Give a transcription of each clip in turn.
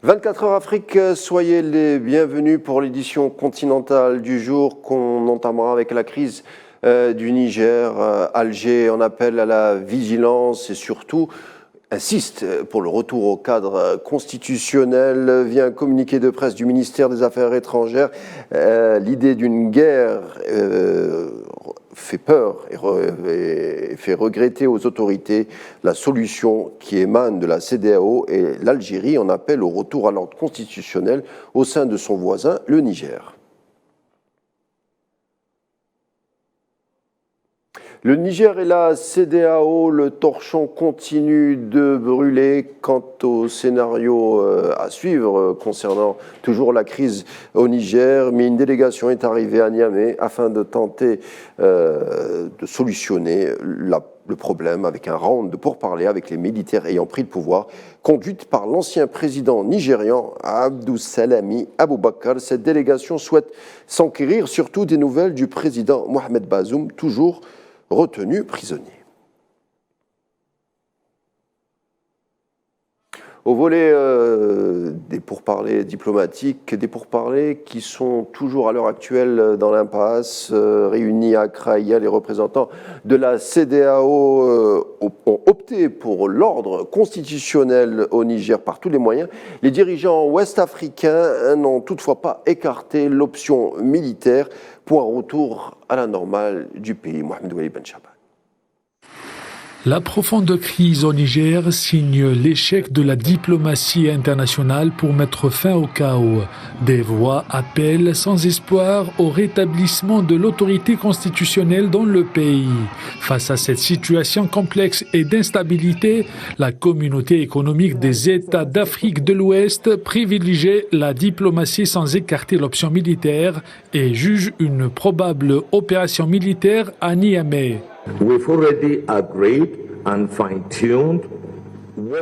24 heures Afrique, soyez les bienvenus pour l'édition continentale du jour qu'on entamera avec la crise du Niger. Alger en appelle à la vigilance et surtout insiste pour le retour au cadre constitutionnel via un communiqué de presse du ministère des Affaires étrangères. L'idée d'une guerre fait peur et fait regretter aux autorités. La solution qui émane de la CEDEAO et l'Algérie en appelle au retour à l'ordre constitutionnel au sein de son voisin, le Niger. Le Niger et la CEDEAO, le torchon continue de brûler. Quant au scénario à suivre concernant toujours la crise au Niger, mais une délégation est arrivée à Niamey afin de tenter de solutionner le problème avec un round de pourparlers avec les militaires ayant pris le pouvoir, conduite par l'ancien président nigérian Abdussalami Aboubakar. Cette délégation souhaite s'enquérir surtout des nouvelles du président Mohamed Bazoum, toujours retenu prisonnier. Au volet des pourparlers diplomatiques, des pourparlers qui sont toujours à l'heure actuelle dans l'impasse. Réunis à Accra hier, les représentants de la CEDEAO ont opté pour l'ordre constitutionnel au Niger par tous les moyens. Les dirigeants ouest-africains n'ont toutefois pas écarté l'option militaire pour un retour à la normale du pays. Mohamed Wali Ben Chaban. La profonde crise au Niger signe l'échec de la diplomatie internationale pour mettre fin au chaos. Des voix appellent sans espoir au rétablissement de l'autorité constitutionnelle dans le pays. Face à cette situation complexe et d'instabilité, la communauté économique des États d'Afrique de l'Ouest privilégie la diplomatie sans écarter l'option militaire et juge une probable opération militaire à Niamey.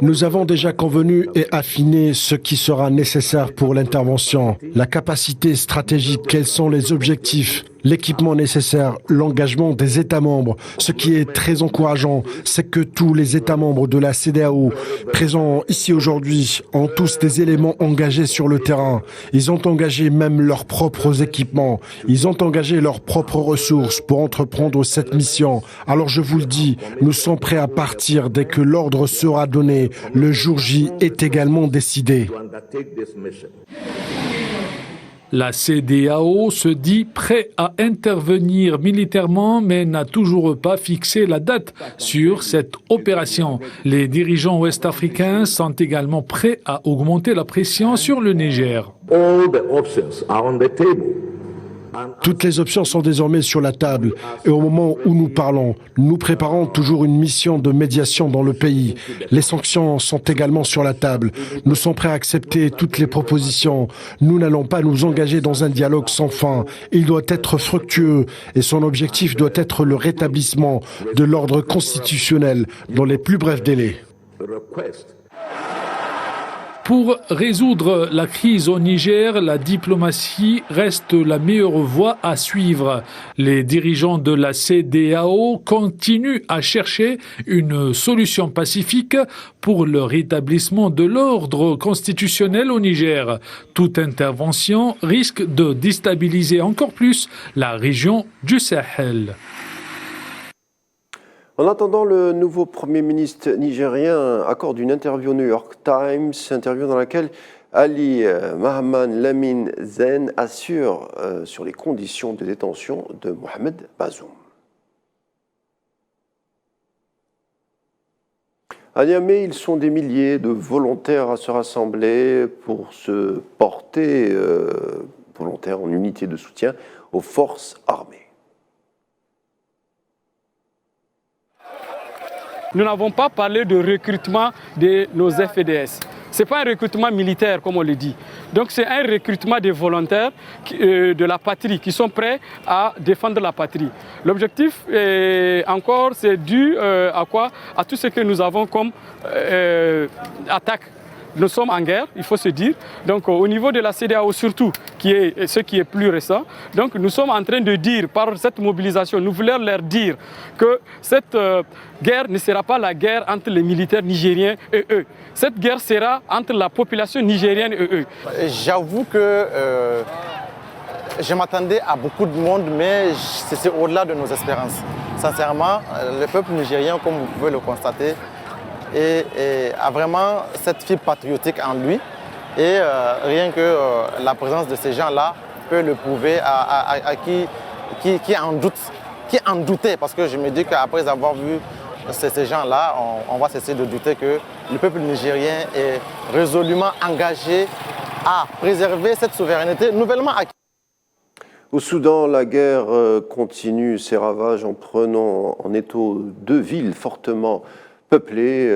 Nous avons déjà convenu et affiné ce qui sera nécessaire pour l'intervention, la capacité stratégique, quels sont les objectifs, l'équipement nécessaire, l'engagement des États membres. Ce qui est très encourageant, c'est que tous les États membres de la CEDEAO présents ici aujourd'hui ont tous des éléments engagés sur le terrain. Ils ont engagé même leurs propres équipements. Ils ont engagé leurs propres ressources pour entreprendre cette mission. Alors je vous le dis, nous sommes prêts à partir dès que l'ordre sera donné. Le jour J est également décidé. La CEDEAO se dit prêt à intervenir militairement, mais n'a toujours pas fixé la date sur cette opération. Les dirigeants ouest-africains sont également prêts à augmenter la pression sur le Niger. Toutes les options sont désormais sur la table et au moment où nous parlons, nous préparons toujours une mission de médiation dans le pays. Les sanctions sont également sur la table. Nous sommes prêts à accepter toutes les propositions. Nous n'allons pas nous engager dans un dialogue sans fin. Il doit être fructueux et son objectif doit être le rétablissement de l'ordre constitutionnel dans les plus brefs délais. Pour résoudre la crise au Niger, la diplomatie reste la meilleure voie à suivre. Les dirigeants de la CEDEAO continuent à chercher une solution pacifique pour le rétablissement de l'ordre constitutionnel au Niger. Toute intervention risque de déstabiliser encore plus la région du Sahel. En attendant, le nouveau Premier ministre nigérien accorde une interview au New York Times, interview dans laquelle Ali Mahaman Lamine Zen assure sur les conditions de détention de Mohamed Bazoum. À Niamey, ils sont des milliers de volontaires à se rassembler pour se porter volontaires en unité de soutien aux forces armées. Nous n'avons pas parlé de recrutement de nos FDS. Ce n'est pas un recrutement militaire, comme on le dit. Donc c'est un recrutement des volontaires de la patrie qui sont prêts à défendre la patrie. L'objectif, encore, c'est dû à quoi? À tout ce que nous avons comme attaque nous sommes en guerre, il faut se dire. Donc au niveau de la CEDEAO surtout, ce qui est plus récent, donc nous sommes en train de dire, par cette mobilisation, nous voulons leur dire que cette guerre ne sera pas la guerre entre les militaires nigériens et eux. Cette guerre sera entre la population nigérienne et eux. J'avoue que je m'attendais à beaucoup de monde, mais c'est au-delà de nos espérances. Sincèrement, le peuple nigérien, comme vous pouvez le constater, a vraiment cette fibre patriotique en lui. Et rien que la présence de ces gens-là peut le prouver à qui en doutait. Parce que je me dis qu'après avoir vu ces gens-là, on va cesser de douter que le peuple nigérien est résolument engagé à préserver cette souveraineté nouvellement acquise. Au Soudan, la guerre continue ses ravages en prenant en étau 2 villes fortement peuplées,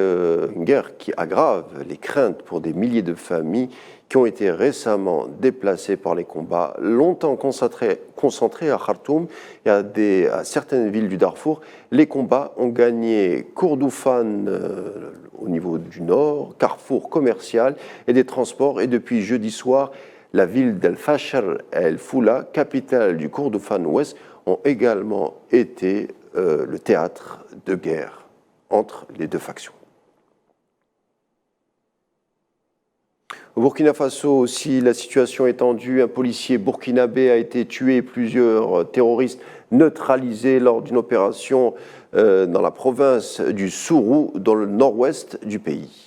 une guerre qui aggrave les craintes pour des milliers de familles qui ont été récemment déplacées par les combats, longtemps concentrés à Khartoum et à certaines villes du Darfour. Les combats ont gagné Kordofan au niveau du nord, carrefour commercial et des transports, et depuis jeudi soir, la ville d'El-Fasher et El-Foula, capitale du Kordofan ouest, ont également été le théâtre de guerre entre les deux factions. Au Burkina Faso aussi, la situation est tendue. Un policier burkinabé a été tué et plusieurs terroristes neutralisés lors d'une opération dans la province du Sourou, dans le nord-ouest du pays.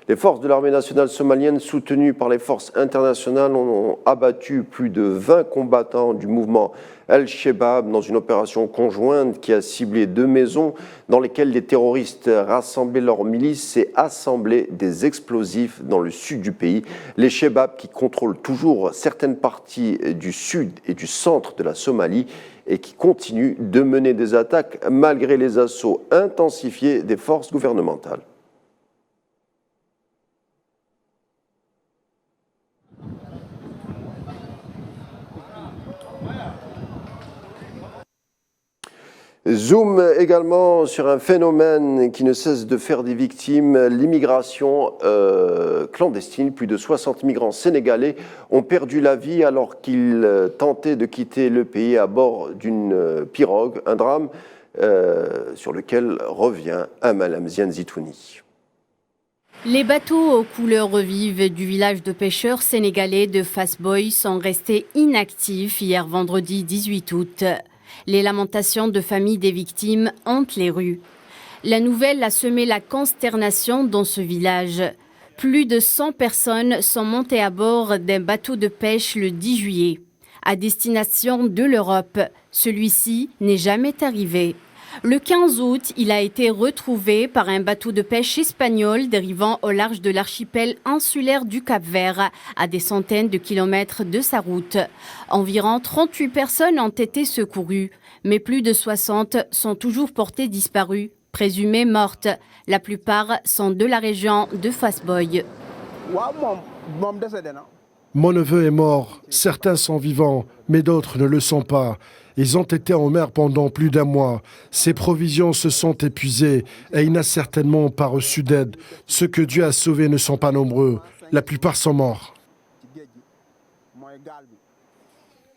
Les forces de l'armée nationale somalienne, soutenues par les forces internationales, ont abattu plus de 20 combattants du mouvement Al-Shabaab dans une opération conjointe qui a ciblé 2 maisons dans lesquelles les terroristes rassemblaient leurs milices et assemblaient des explosifs dans le sud du pays. Les Shabaab, qui contrôlent toujours certaines parties du sud et du centre de la Somalie et qui continuent de mener des attaques malgré les assauts intensifiés des forces gouvernementales. Zoom également sur un phénomène qui ne cesse de faire des victimes, l'immigration clandestine. Plus de 60 migrants sénégalais ont perdu la vie alors qu'ils tentaient de quitter le pays à bord d'une pirogue, un drame sur lequel revient Amal Amzian Zitouni. Les bateaux aux couleurs vives du village de pêcheurs sénégalais de Fass-Boye sont restés inactifs hier vendredi 18 août. Les lamentations de familles des victimes hantent les rues. La nouvelle a semé la consternation dans ce village. Plus de 100 personnes sont montées à bord d'un bateau de pêche le 10 juillet. À destination de l'Europe, celui-ci n'est jamais arrivé. Le 15 août, il a été retrouvé par un bateau de pêche espagnol dérivant au large de l'archipel insulaire du Cap-Vert, à des centaines de kilomètres de sa route. Environ 38 personnes ont été secourues, mais plus de 60 sont toujours portées disparues, présumées mortes. La plupart sont de la région de Fass-Boye. Mon neveu est mort, certains sont vivants, mais d'autres ne le sont pas. Ils ont été en mer pendant plus d'1 mois. Ses provisions se sont épuisées et il n'a certainement pas reçu d'aide. Ceux que Dieu a sauvés ne sont pas nombreux. La plupart sont morts.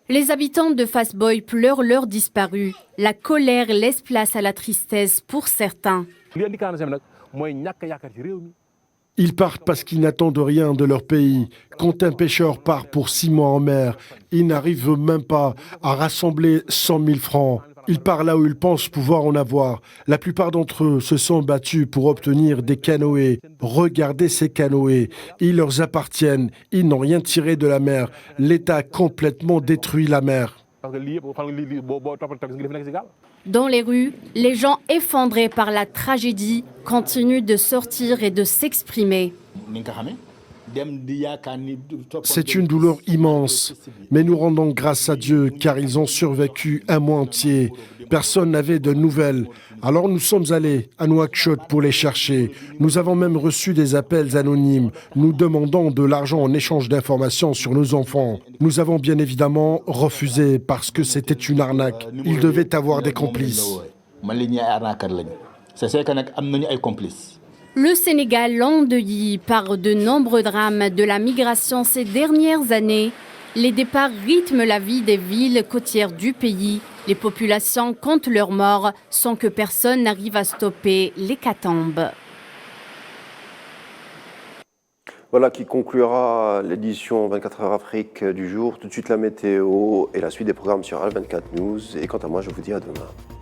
Les habitants de Fass-Boye pleurent leurs disparus. La colère laisse place à la tristesse pour certains. Ils partent parce qu'ils n'attendent rien de leur pays. Quand un pêcheur part pour 6 mois en mer, il n'arrive même pas à rassembler 100 000 francs. Il part là où il pense pouvoir en avoir. La plupart d'entre eux se sont battus pour obtenir des canoës. Regardez ces canoës. Ils leur appartiennent. Ils n'ont rien tiré de la mer. L'État a complètement détruit la mer. Dans les rues, les gens effondrés par la tragédie continuent de sortir et de s'exprimer. C'est une douleur immense, mais nous rendons grâce à Dieu car ils ont survécu 1 mois entier. Personne n'avait de nouvelles. Alors nous sommes allés à Nouakchott pour les chercher. Nous avons même reçu des appels anonymes, nous demandant de l'argent en échange d'informations sur nos enfants. Nous avons bien évidemment refusé parce que c'était une arnaque. Ils devaient avoir des complices. Le Sénégal, endeuillé par de nombreux drames de la migration ces dernières années, les départs rythment la vie des villes côtières du pays. Les populations comptent leurs morts sans que personne n'arrive à stopper l'hécatombe. Voilà qui conclura l'édition 24 heures Afrique du jour. Tout de suite la météo et la suite des programmes sur Al24 News. Et quant à moi, je vous dis à demain.